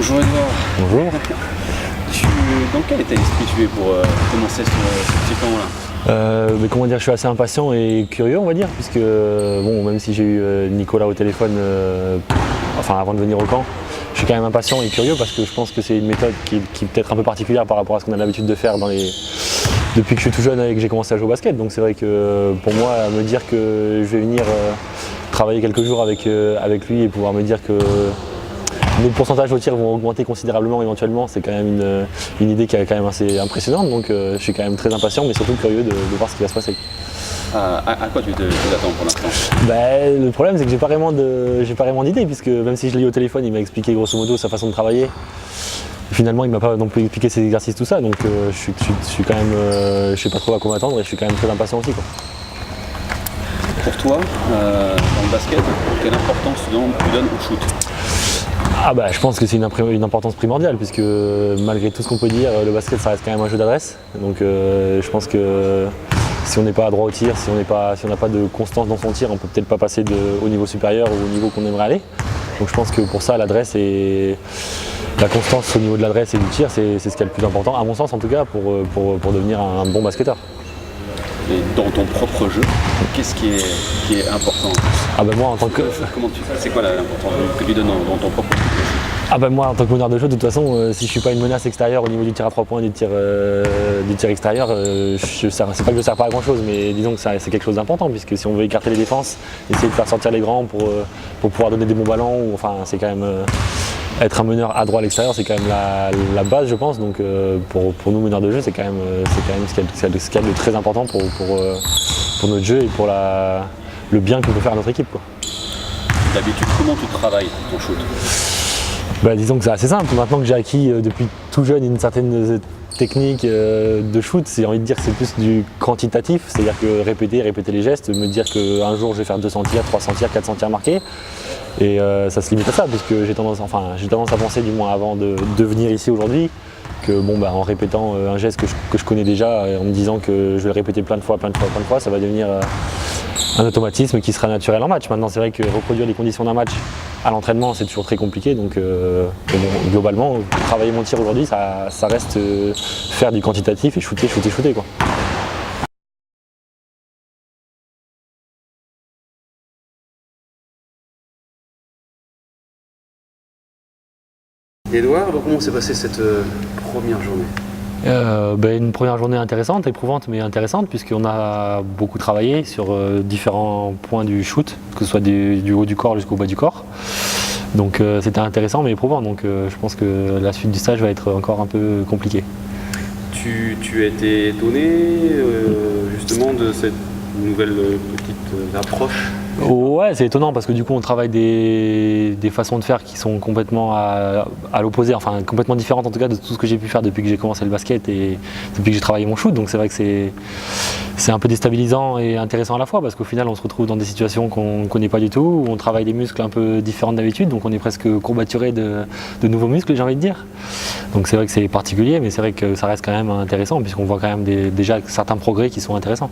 Bonjour Edouard. Bonjour. Dans quel état d'esprit tu es pour commencer ce petit temps-là? Mais comment dire, je suis assez impatient et curieux, on va dire, puisque bon, même si j'ai eu Nicolas au téléphone avant de venir au camp, je suis quand même impatient et curieux parce que je pense que c'est une méthode qui est peut-être un peu particulière par rapport à ce qu'on a l'habitude de faire depuis que je suis tout jeune et que j'ai commencé à jouer au basket. Donc c'est vrai que pour moi, me dire que je vais venir travailler quelques jours avec lui et pouvoir me dire que nos pourcentages au tir vont augmenter considérablement éventuellement, c'est quand même une idée qui est quand même assez impressionnante, donc je suis quand même très impatient mais surtout curieux de voir ce qui va se passer. À quoi tu t'attends pour l'instant? Le problème c'est que j'ai pas vraiment d'idée, puisque même si je l'ai eu au téléphone, il m'a expliqué grosso modo sa façon de travailler. Finalement il m'a pas non plus expliqué ses exercices, tout ça, donc je suis quand même, je sais pas trop à quoi m'attendre et je suis quand même très impatient aussi, quoi. Pour toi, dans le basket, quelle importance tu donnes au shoot? Je pense que c'est une importance primordiale, puisque malgré tout ce qu'on peut dire, le basket ça reste quand même un jeu d'adresse. Donc je pense que si on n'est pas adroit au tir, si on n'a pas de constance dans son tir, on peut peut-être pas passer au niveau supérieur ou au niveau qu'on aimerait aller. Donc je pense que pour ça, l'adresse et la constance au niveau de l'adresse et du tir, c'est ce qui est le plus important, à mon sens en tout cas, pour devenir un bon basketteur. Et dans ton propre jeu, qu'est-ce qui est important? Moi en tant que... Comment c'est quoi l'importance que tu donnes dans ton propre jeu? Moi en tant que meneur de jeu, de toute façon, si je suis pas une menace extérieure au niveau du tir à 3 points et du tir extérieur, c'est pas que je sers pas à grand chose, mais disons que c'est quelque chose d'important, puisque si on veut écarter les défenses, essayer de faire sortir les grands pour pouvoir donner des bons ballons, c'est quand même être un meneur adroit à l'extérieur, c'est quand même la base, je pense. Donc pour nous meneurs de jeu, c'est quand même ce qu'il y a de très important pour notre jeu et pour le bien qu'on peut faire à notre équipe, quoi. D'habitude, comment tu travailles ton shoot? Disons que c'est assez simple. Maintenant que j'ai acquis depuis tout jeune une certaine technique de shoot, j'ai envie de dire que c'est plus du quantitatif, c'est-à-dire que répéter les gestes, me dire qu'un jour je vais faire 200 tirs, 300 tirs, 400 tirs marqués. Et ça se limite à ça, puisque j'ai tendance à penser, du moins avant de venir ici aujourd'hui, que en répétant un geste que je connais déjà, et en me disant que je vais le répéter plein de fois, ça va devenir un automatisme qui sera naturel en match. Maintenant c'est vrai que reproduire les conditions d'un match à l'entraînement c'est toujours très compliqué, donc globalement travailler mon tir aujourd'hui ça reste faire du quantitatif et shooter quoi. Edouard, comment s'est passée cette première journée? Une première journée intéressante, éprouvante mais intéressante, puisqu'on a beaucoup travaillé sur différents points du shoot, que ce soit du haut du corps jusqu'au bas du corps. Donc c'était intéressant mais éprouvant, donc je pense que la suite du stage va être encore un peu compliquée. Tu as été étonné justement de cette nouvelle petite approche? Ouais, c'est étonnant parce que du coup on travaille des façons de faire qui sont complètement à l'opposé, complètement différentes en tout cas de tout ce que j'ai pu faire depuis que j'ai commencé le basket et depuis que j'ai travaillé mon shoot. Donc c'est vrai que c'est un peu déstabilisant et intéressant à la fois, parce qu'au final on se retrouve dans des situations qu'on ne connaît pas du tout, où on travaille des muscles un peu différents d'habitude, donc on est presque courbaturé de nouveaux muscles, j'ai envie de dire. Donc c'est vrai que c'est particulier, mais c'est vrai que ça reste quand même intéressant, puisqu'on voit quand même déjà certains progrès qui sont intéressants.